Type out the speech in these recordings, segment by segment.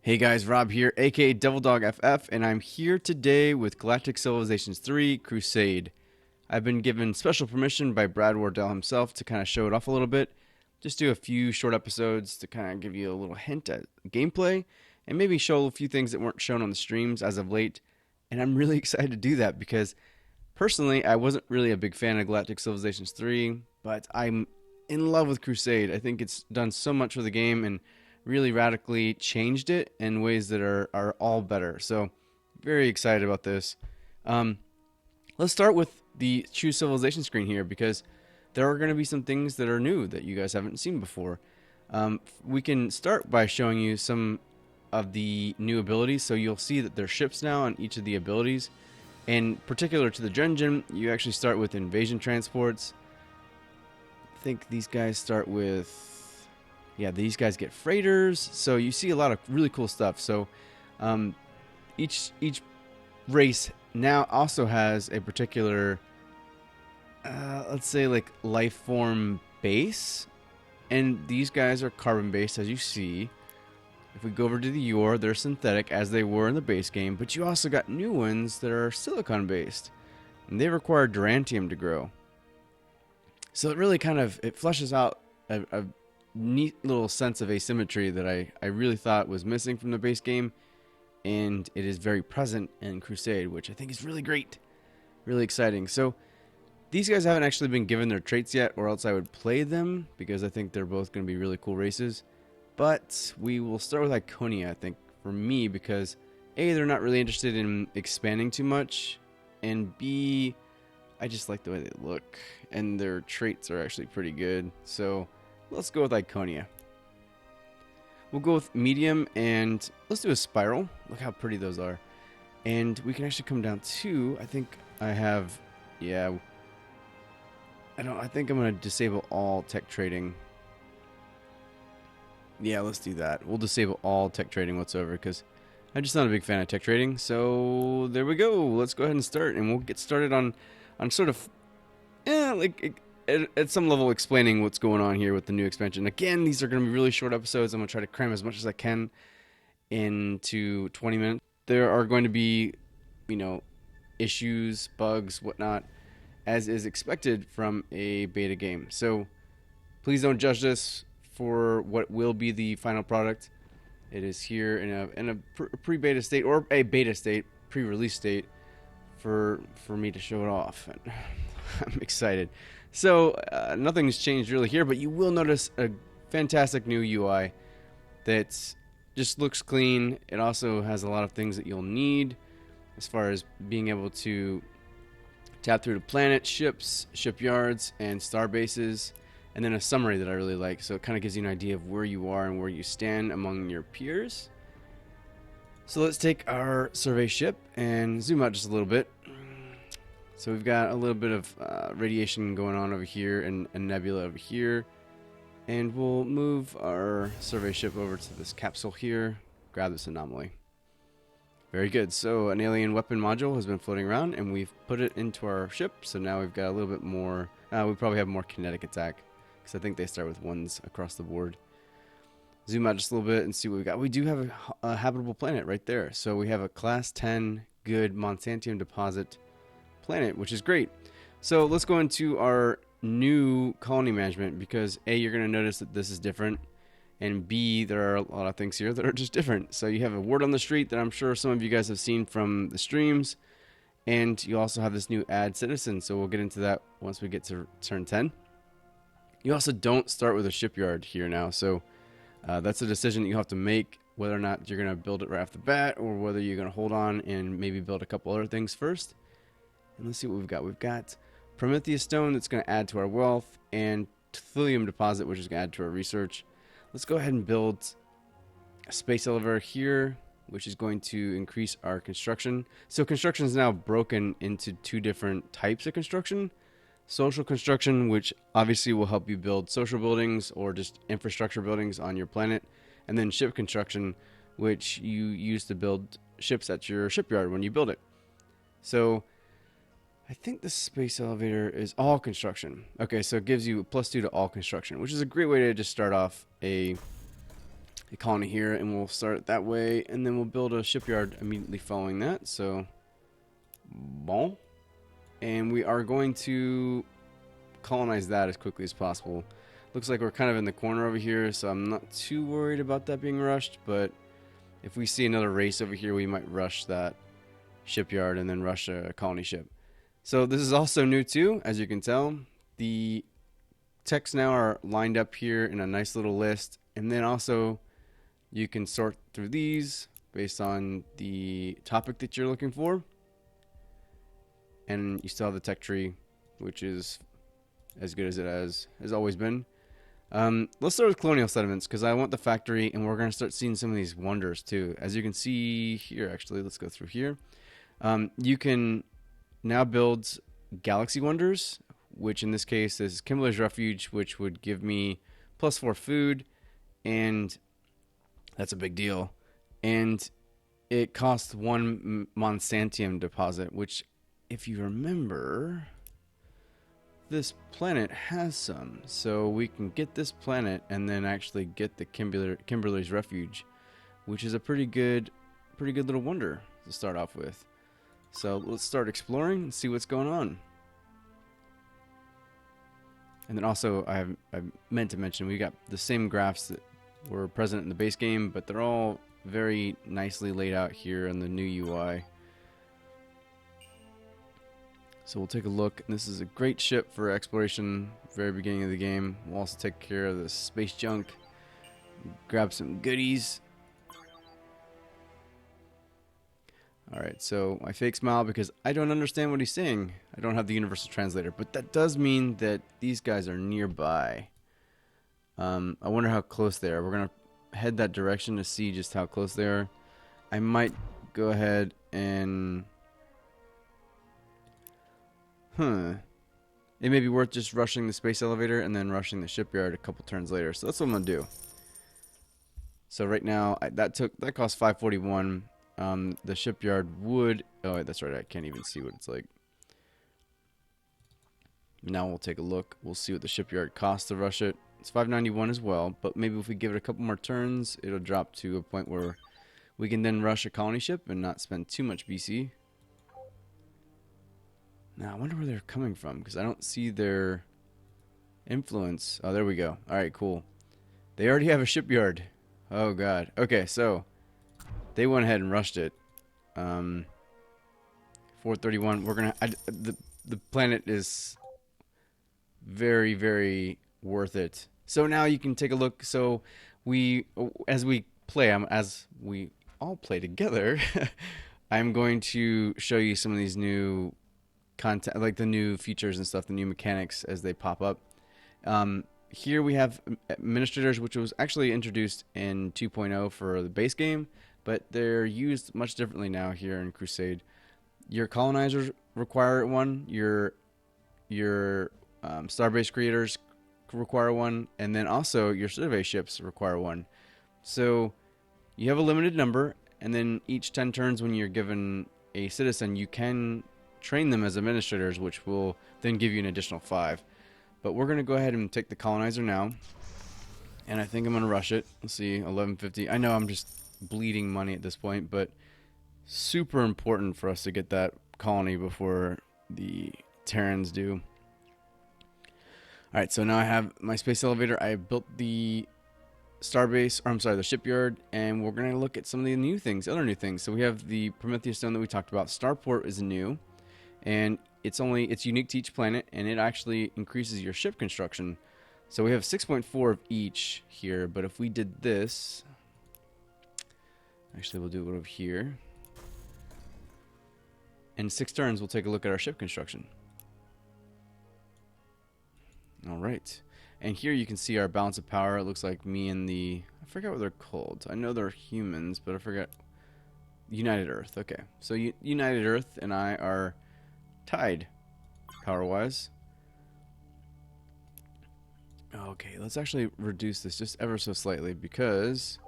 Hey guys, Rob here, aka Devil Dog FF, and I'm here today with Galactic Civilizations 3 Crusade. I've been given special permission by Brad Wardell himself to kind of show it off a little bit. Just do a few short episodes to kind of give you a little hint at gameplay, and maybe show a few things that weren't shown on the streams as of late. And I'm really excited to do that because personally, I wasn't really a big fan of Galactic Civilizations 3, but I'm in love with Crusade. I think it's done so much for the game and really radically changed it in ways that are all better. So, very excited about this. Um, let's start with the Choose Civilization screen here because there are going to be some things that are new that you guys haven't seen before. We can start by showing you some of the new abilities. So you'll see that there's ships now on each of the abilities. And particular to the Drengen, you actually start with invasion transports. I think these guys start with, yeah, these guys get freighters. So you see a lot of really cool stuff. So each race now also has a particular, let's say, like life form base. And these guys are carbon based, as you see. If we go over to the Yor, they're synthetic as they were in the base game, but you also got new ones that are silicon based, and they require durantium to grow. So it really kind of it fleshes out a neat little sense of asymmetry that I really thought was missing from the base game, and it is very present in Crusade, which I think is really great, really exciting. So these guys haven't actually been given their traits yet, or else I would play them because I think they're both going to be really cool races. But we will start with Iconia, I think, for me, because A, they're not really interested in expanding too much, and B, I just like the way they look, and their traits are actually pretty good. So let's go with Iconia. We'll go with medium, and let's do a spiral. Look how pretty those are. And we can actually come down to, I think I have, yeah, I think I'm going to disable all tech trading. Yeah, let's do that. We'll disable all tech trading whatsoever because I'm just not a big fan of tech trading. So there we go. Let's go ahead and start, and we'll get started on sort of, at some level explaining what's going on here with the new expansion. Again, these are going to be really short episodes. I'm going to try to cram as much as I can into 20 minutes. There are going to be, issues, bugs, whatnot, as is expected from a beta game. So please don't judge this for what will be the final product. It is here in a pre-beta state or a beta state, pre-release state for me to show it off. And I'm excited. So nothing's changed really here, but you will notice a fantastic new UI that just looks clean. It also has a lot of things that you'll need as far as being able to tap through to planets, ships, shipyards, and star bases. And then a summary that I really like, so it kind of gives you an idea of where you are and where you stand among your peers. So let's take our survey ship and zoom out just a little bit. So we've got a little bit of radiation going on over here and a nebula over here. And we'll move our survey ship over to this capsule here, grab this anomaly. Very good. So an alien weapon module has been floating around, and we've put it into our ship. So now we've got a little bit more, we probably have more kinetic attack, because I think they start with ones across the board. Zoom out just a little bit and see what we got. We do have a habitable planet right there. So we have a class 10 good Monsantium deposit planet, which is great. So let's go into our new colony management because A, you're going to notice that this is different, and B, there are a lot of things here that are just different. So you have a word on the street that I'm sure some of you guys have seen from the streams, and you also have this new add citizen. So we'll get into that once we get to turn 10. You also don't start with a shipyard here now, so that's a decision that you have to make, whether or not you're going to build it right off the bat or whether you're going to hold on and maybe build a couple other things first. And let's see what we've got. We've got Prometheus Stone that's going to add to our wealth, and Thulium Deposit, which is going to add to our research. Let's go ahead and build a space elevator here, which is going to increase our construction. So construction is now broken into two different types of construction. Social construction, which obviously will help you build social buildings or just infrastructure buildings on your planet. And then ship construction, which you use to build ships at your shipyard when you build it. So I think the space elevator is all construction. Okay, so it gives you +2 to all construction, which is a great way to just start off a a colony here, and we'll start it that way, and then we'll build a shipyard immediately following that. So, bon. And we are going to colonize that as quickly as possible. Looks like we're kind of in the corner over here, so I'm not too worried about that being rushed, but if we see another race over here, we might rush that shipyard and then rush a colony ship. So this is also new too, as you can tell. The texts now are lined up here in a nice little list, and then also you can sort through these based on the topic that you're looking for. And you still have the tech tree, which is as good as it has always been. Let's start with Colonial Settlements, because I want the factory, and we're going to start seeing some of these wonders too. As you can see here, actually, let's go through here. You can now build Galaxy Wonders, which in this case is Kimberly's Refuge, which would give me +4 food, and that's a big deal. And it costs 1 Monsantium deposit, which, if you remember, this planet has some. So we can get this planet and then actually get the Kimberly's Refuge, which is a pretty good little wonder to start off with. So let's start exploring and see what's going on. And then also, I meant to mention, we got the same graphs that were present in the base game, but they're all very nicely laid out here in the new UI. So we'll take a look. This is a great ship for exploration, very beginning of the game. We'll also take care of the space junk, grab some goodies. Alright, so I fake smile because I don't understand what he's saying. I don't have the universal translator, but that does mean that these guys are nearby. I wonder how close they are. We're going to head that direction to see just how close they are. I might go ahead and... It may be worth just rushing the space elevator and then rushing the shipyard a couple turns later. So that's what I'm going to do. So right now, that cost 541. The shipyard would... Oh, wait, that's right. I can't even see what it's like. Now we'll take a look. We'll see what the shipyard costs to rush it. It's 591 as well, but maybe if we give it a couple more turns, it'll drop to a point where we can then rush a colony ship and not spend too much BC. Now, I wonder where they're coming from, because I don't see their influence. Oh, there we go. Alright, cool. They already have a shipyard. Oh, God. Okay, so they went ahead and rushed it. 431. We're going to... The planet is very, very worth it. So now you can take a look. So as we all play together, I'm going to show you some of these new content, like the new features and stuff, the new mechanics as they pop up. Here we have administrators, which was actually introduced in 2.0 for the base game, but they're used much differently now here in Crusade. Your colonizers require one, your starbase creators require one, and then also your survey ships require one. So you have a limited number, and then each 10 turns when you're given a citizen, you can train them as administrators, which will then give you an additional 5. But we're going to go ahead and take the colonizer now, and I think I'm going to rush it. Let's see, 1150. I know I'm just bleeding money at this point, but super important for us to get that colony before the Terrans do. Alright, so now I have my space elevator. I built the the shipyard, and we're going to look at some of the new things, other new things. So we have the Prometheus stone that we talked about. Starport is new, and it's unique to each planet, and it actually increases your ship construction. So we have 6.4 of each here, but if we did this, actually we'll do it over here. In 6 turns, we'll take a look at our ship construction. Alright, and here you can see our balance of power. It looks like me and I forgot what they're called. I know they're humans, but I forgot. United Earth, okay. So United Earth and I are tied, power-wise. Okay, let's actually reduce this just ever so slightly, because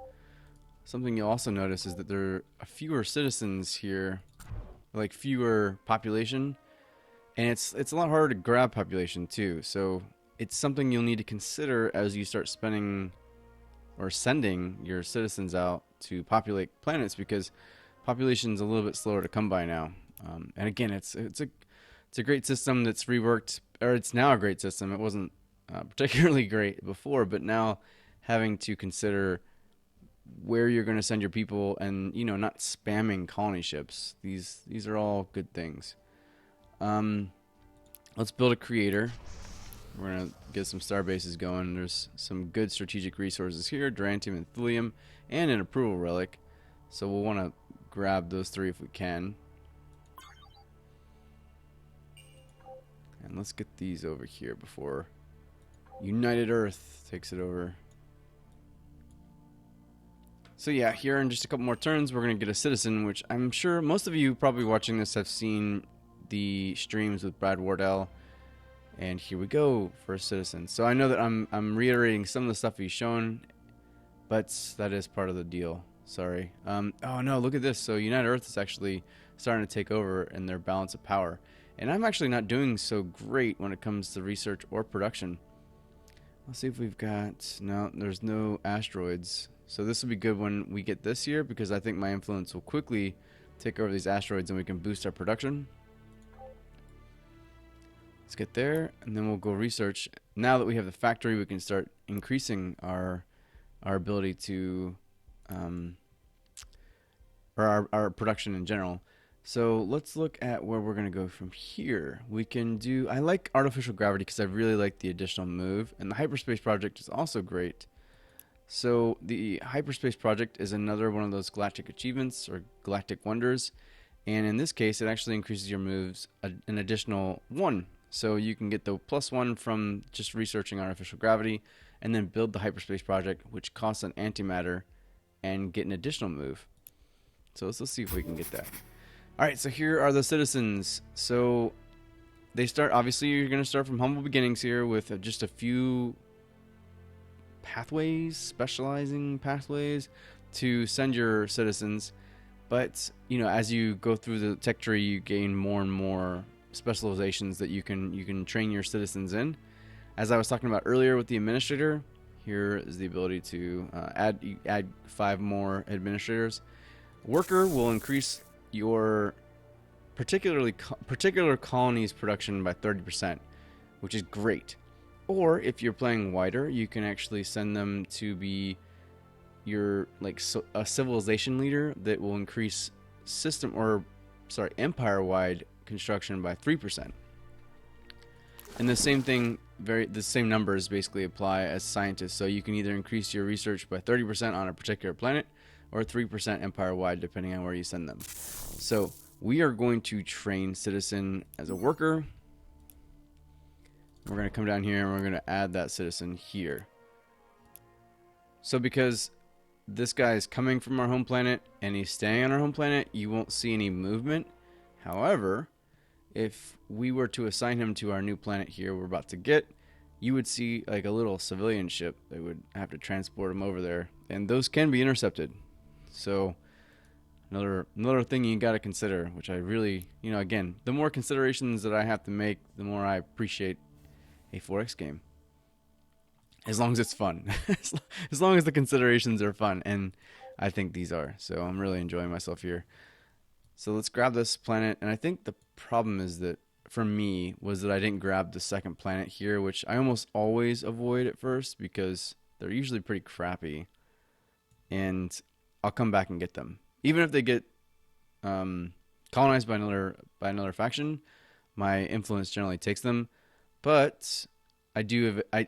something you'll also notice is that there are fewer citizens here, like fewer population, and it's a lot harder to grab population too. So it's something you'll need to consider as you start spending or sending your citizens out to populate planets, because population's a little bit slower to come by now. And again, it's a great system that's reworked, or it's now a great system. It wasn't particularly great before, but now having to consider where you're going to send your people, and not spamming colony ships. These are all good things. Let's build a creator. We're going to get some star bases going. There's some good strategic resources here: Durantium and Thulium, and an approval relic. So we'll want to grab those 3 if we can. And let's get these over here before United Earth takes it over. So yeah, here in just a couple more turns, we're going to get a citizen, which I'm sure most of you probably watching this have seen the streams with Brad Wardell. And here we go for a citizen. So I know that I'm reiterating some of the stuff he's shown, but that is part of the deal. Sorry. Oh no, look at this. So United Earth is actually starting to take over in their balance of power. And I'm actually not doing so great when it comes to research or production. Let's see if we've got... No, there's no asteroids. So this will be good when we get this here, because I think my influence will quickly take over these asteroids and we can boost our production. Let's get there, and then we'll go research. Now that we have the factory, we can start increasing our ability to... or our production in general. So let's look at where we're going to go from here. We can do... I like artificial gravity because I really like the additional move. And the Hyperspace Project is also great. So the Hyperspace Project is another one of those galactic achievements or Galactic Wonders. And in this case, it actually increases your moves an additional 1. So you can get the +1 from just researching artificial gravity, and then build the Hyperspace Project, which costs an antimatter, and get an additional move. So let's see if we can get that. Alright, so here are the citizens. So they start, obviously you're going to start from humble beginnings here with just a few pathways, specializing pathways to send your citizens. But, as you go through the tech tree, you gain more and more specializations that you can train your citizens in. As I was talking about earlier with the administrator, here is the ability to add 5 more administrators. Worker will increase your particular colony's production by 30%, which is great. Or if you're playing wider, you can actually send them to be your a civilization leader that will increase empire-wide construction by 3%. And the same thing, the same numbers basically apply as scientists. So you can either increase your research by 30% on a particular planet, or 3% empire-wide, depending on where you send them. So we are going to train citizen as a worker. We're going to come down here and we're going to add that citizen here. So because this guy is coming from our home planet and he's staying on our home planet, you won't see any movement. However, if we were to assign him to our new planet here we're about to get, you would see like a little civilian ship that would have to transport him over there. And those can be intercepted. So another thing you got to consider, which I really, again, the more considerations that I have to make, the more I appreciate a 4X game. As long as it's fun. As long as the considerations are fun. And I think these are. So I'm really enjoying myself here. So let's grab this planet. And I think the problem is that, for me, was that I didn't grab the second planet here, which I almost always avoid at first because they're usually pretty crappy. And I'll come back and get them. Even if they get colonized by another faction, my influence generally takes them. But I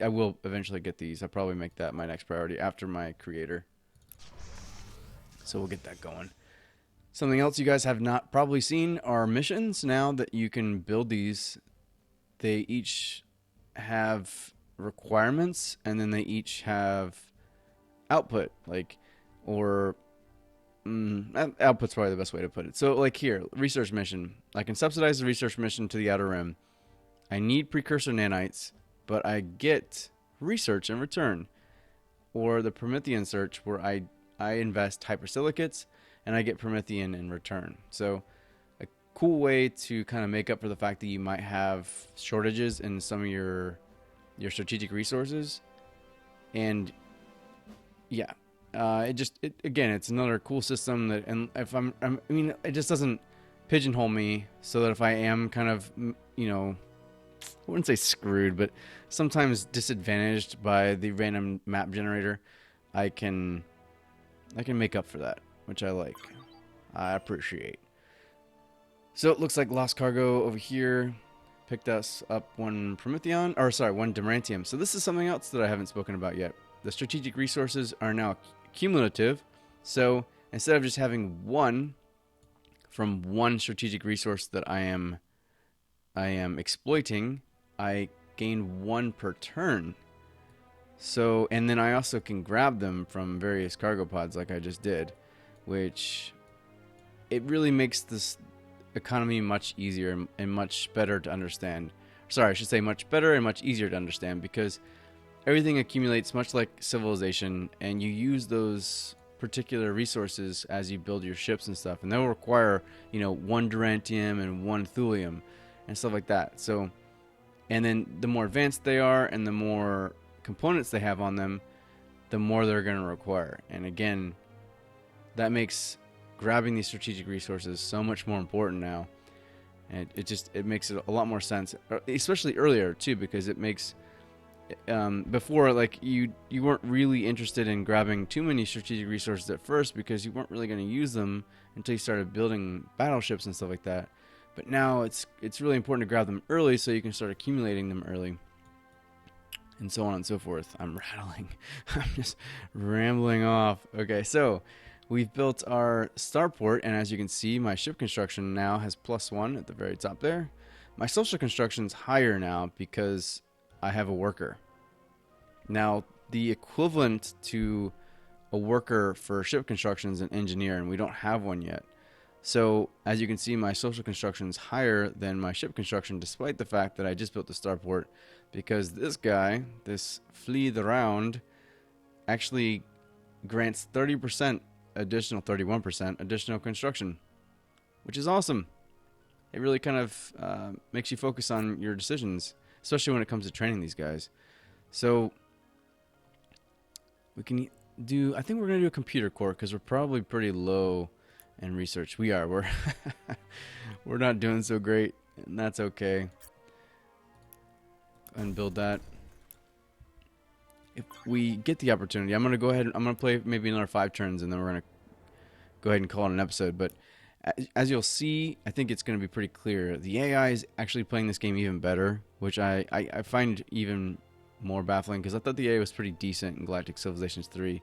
will eventually get these. I'll probably make that my next priority after my creator. So we'll get that going. Something else you guys have not probably seen are missions. Now that you can build these, they each have requirements, and then they each have output, output's probably the best way to put it. So like here, research mission. I can subsidize the research mission to the Outer Rim. I need precursor nanites, but I get research in return. Or the Promethean search, where I invest hypersilicates and I get Promethean in return. So a cool way to kind of make up for the fact that you might have shortages in some of your strategic resources. And yeah, again, it's another cool system that, and if I mean, it just doesn't pigeonhole me so that if I am kind of, I wouldn't say screwed, but sometimes disadvantaged by the random map generator, I can make up for that, which I like. I appreciate. So it looks like Lost Cargo over here picked us up one Prometheon, or sorry, one Demerantium. So this is something else that I haven't spoken about yet. The strategic resources are now cumulative. So instead of just having one from one strategic resource that I am exploiting, I gain one per turn. So, and then I also can grab them from various cargo pods like I just did, which it really makes this economy much easier and much better to understand. Sorry, I should say much better and much easier to understand, because everything accumulates much like Civilization, and you use those particular resources as you build your ships and stuff, and they'll require, one Durantium and one Thulium and stuff like that. So, and then the more advanced they are and the more components they have on them, the more they're going to require. And again, that makes grabbing these strategic resources so much more important now. And it makes it a lot more sense, especially earlier too, because it makes before, like, you weren't really interested in grabbing too many strategic resources at first because you weren't really going to use them until you started building battleships and stuff like that. But now it's really important to grab them early so you can start accumulating them early, and so on and so forth. I'm rattling. I'm just rambling off. Okay, so we've built our starport, and as you can see, my ship construction now has +1 at the very top there. My social construction's higher now because I have a worker. Now, the equivalent to a worker for ship construction is an engineer, and we don't have one yet. So, as you can see, my social construction is higher than my ship construction, despite the fact that I just built the starport, because this guy, this Flee the Round, actually grants 30% additional, 31% additional construction, which is awesome. It really kind of makes you focus on your decisions, especially when it comes to training these guys. So we can do, I think we're going to do a computer core because we're probably pretty low in research. We're not doing so great, and that's okay. And build that. If we get the opportunity, I'm going to go ahead, I'm going to play maybe another 5 turns, and then we're going to go ahead and call it an episode. But as you'll see, I think it's going to be pretty clear. The AI is actually playing this game even better, which I find even more baffling, because I thought the AI was pretty decent in Galactic Civilizations 3.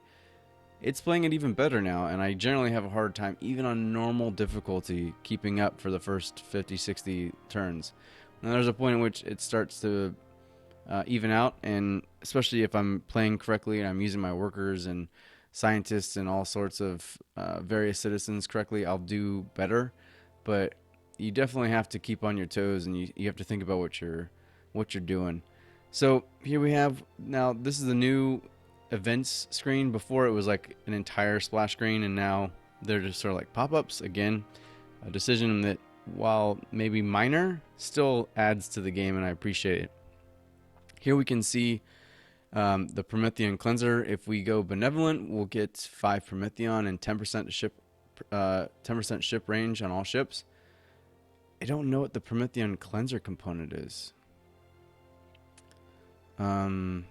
It's playing it even better now, and I generally have a hard time, even on normal difficulty, keeping up for the first 50, 60 turns. And there's a point in which it starts to even out, and especially if I'm playing correctly and I'm using my workers and scientists and all sorts of various citizens correctly, I'll do better. But you definitely have to keep on your toes, and you have to think about what you're doing. So here we have, now this is the new events screen. Before it was like an entire splash screen, and now they're just sort of like pop-ups. Again, a decision that, while maybe minor, still adds to the game, and I appreciate it. Here we can see the Promethean cleanser. If we go benevolent, we'll get 5 Promethean and 10% ship 10% ship range on all ships. I don't know what the Promethean cleanser component is. Although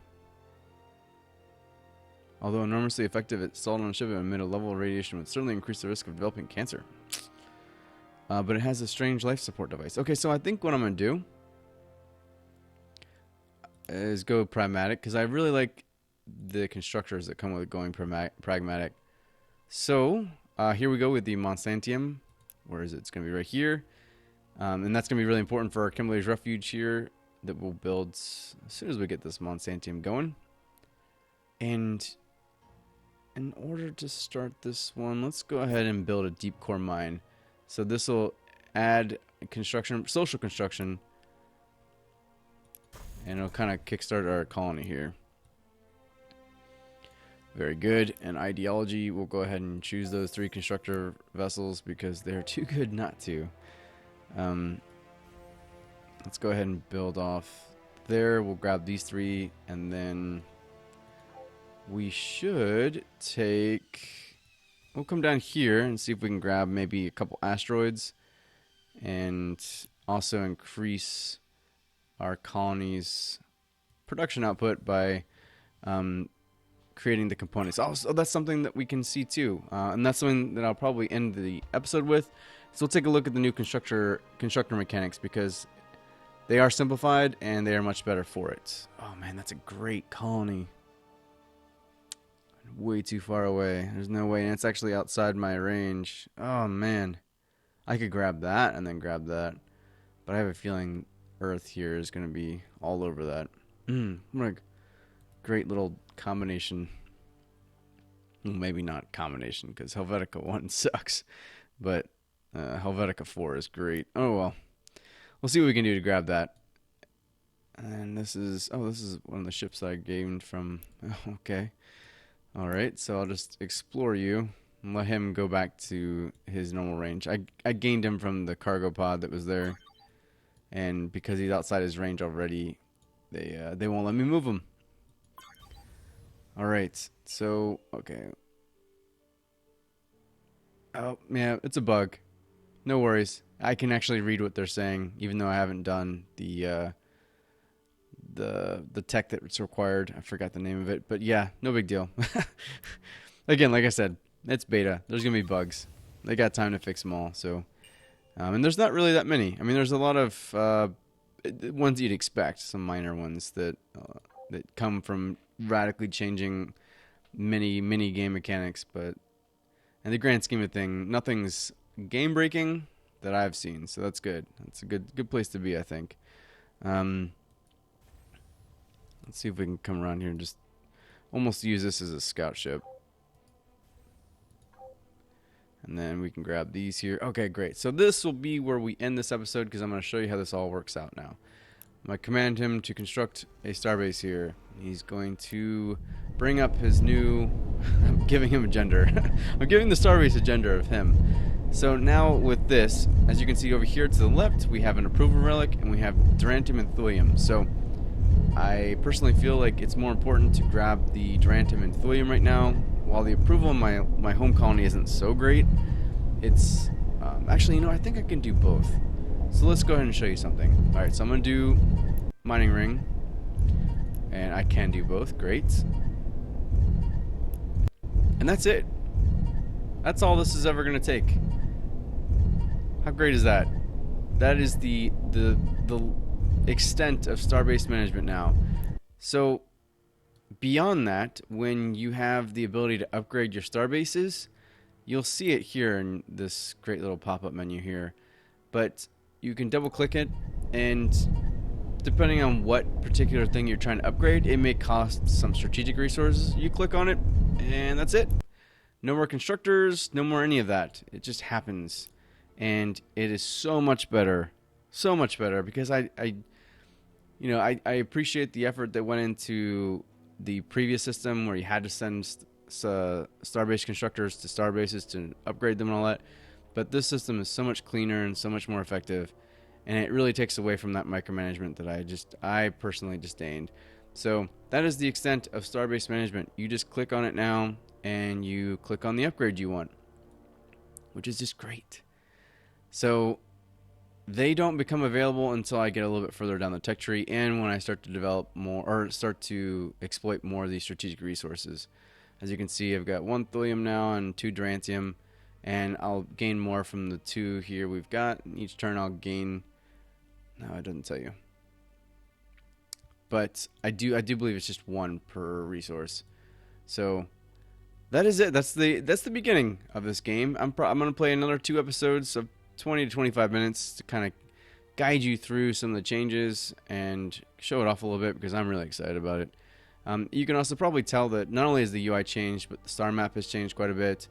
enormously effective, it installed on a ship amid a level of radiation would certainly increase the risk of developing cancer. But it has a strange life support device. Okay, so I think what I'm going to do is go pragmatic, because I really like the constructors that come with going pragmatic. So here we go with the Monsantium. Where is it? It's going to be right here. And that's going to be really important for our Kimberly's Refuge here that we'll build as soon as we get this Monsantium going. And in order to start this one, let's go ahead and build a deep core mine. So this will add construction, social construction, and it'll kind of kickstart our colony here. Very good. And ideology, we'll go ahead and choose those 3 constructor vessels because they're too good not to. Let's go ahead and build off there. We'll grab these 3, and then we should take... We'll come down here and see if we can grab maybe a couple asteroids and also increase our colony's production output by creating the components. Also, that's something that we can see too, and that's something that I'll probably end the episode with. So we'll take a look at the new constructor mechanics, because they are simplified and they are much better for it. Oh man, that's a great colony. Way too far away. There's no way, and it's actually outside my range. Oh man, I could grab that and then grab that, but I have a feeling Earth here is going to be all over that. What a great little combination. Well, maybe not combination, because Helvetica 1 sucks, but Helvetica 4 is great. Oh well, we'll see what we can do to grab that. And this is one of the ships that I gained from. Okay. All right, so I'll just explore you and let him go back to his normal range. I gained him from the cargo pod that was there, and because he's outside his range already, they won't let me move him. All right, so okay. Oh yeah, it's a bug. No worries. I can actually read what they're saying, even though I haven't done the tech that's required. I forgot the name of it, but yeah, no big deal. Again, like I said, it's beta. There's gonna be bugs. They got time to fix them all. So, and there's not really that many. I mean, there's a lot of ones you'd expect, some minor ones that come from radically changing mini game mechanics, but in the grand scheme of things, nothing's game breaking that I've seen. So that's good. That's a good place to be, I think. Let's see if we can come around here and just almost use this as a scout ship. And then we can grab these here. Okay, great. So this will be where we end this episode, because I'm going to show you how this all works out now. I'm going to command him to construct a starbase here. He's going to bring up his new... I'm giving him a gender. I'm giving the starbase a gender of him. So now with this, as you can see over here to the left, we have an approval relic and we have Durantium and Thulium. So I personally feel like it's more important to grab the Durantium and Thulium right now. While the approval in my home colony isn't so great, it's... actually, you know, I think I can do both. So let's go ahead and show you something. Alright, so I'm going to do mining ring. And I can do both. Great. And that's it. That's all this is ever going to take. How great is that? That is the extent of starbase management now. So beyond that, when you have the ability to upgrade your starbases, you'll see it here in this great little pop-up menu here. But you can double click it, and depending on what particular thing you're trying to upgrade, it may cost some strategic resources. You click on it, and that's it. No more constructors, no more any of that. It just happens. And it is so much better. So much better, because I appreciate the effort that went into the previous system where you had to send starbase constructors to starbases to upgrade them and all that. But this system is so much cleaner and so much more effective, and it really takes away from that micromanagement that I personally disdained. So that is the extent of starbase management. You just click on it now, and you click on the upgrade you want, which is just great. So they don't become available until I get a little bit further down the tech tree, and when I start to develop more, or start to exploit more of these strategic resources. As you can see, I've got 1 thulium now and 2 durantium, and I'll gain more from the 2 here we've got. Each turn I'll gain... No, it doesn't tell you. But I do believe it's just 1 per resource. So that is it. That's the beginning of this game. I'm going to play another 2 episodes of 20 to 25 minutes to kind of guide you through some of the changes and show it off a little bit, because I'm really excited about it. You can also probably tell that not only has the UI changed, but the star map has changed quite a bit.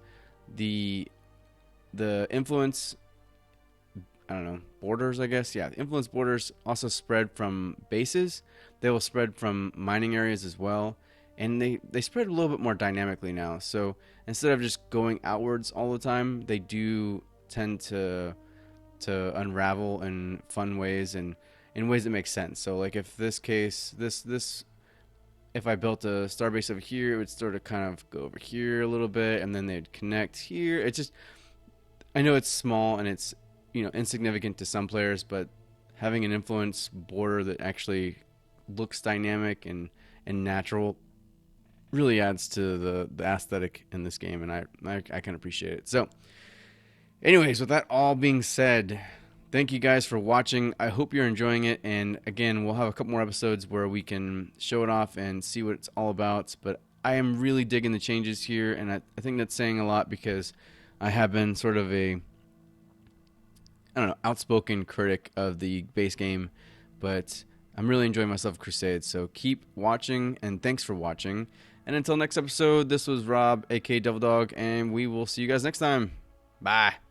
The influence, I don't know, borders, I guess. Yeah, the influence borders also spread from bases. They will spread from mining areas as well. And they spread a little bit more dynamically now. So instead of just going outwards all the time, they do tend to unravel in fun ways and in ways that make sense. So like if this case, this if I built a starbase over here, it would sort of kind of go over here a little bit, and then they'd connect here. It's just, I know it's small and it's, insignificant to some players, but having an influence border that actually looks dynamic and natural really adds to the aesthetic in this game, and I can appreciate it. So, anyways, with that all being said, thank you guys for watching. I hope you're enjoying it, and again, we'll have a couple more episodes where we can show it off and see what it's all about. But I am really digging the changes here, and I think that's saying a lot because I have been sort of a, I don't know, outspoken critic of the base game, but I'm really enjoying myself Crusade. So keep watching, and thanks for watching. And until next episode, this was Rob, aka Devil Dog, and we will see you guys next time. Bye.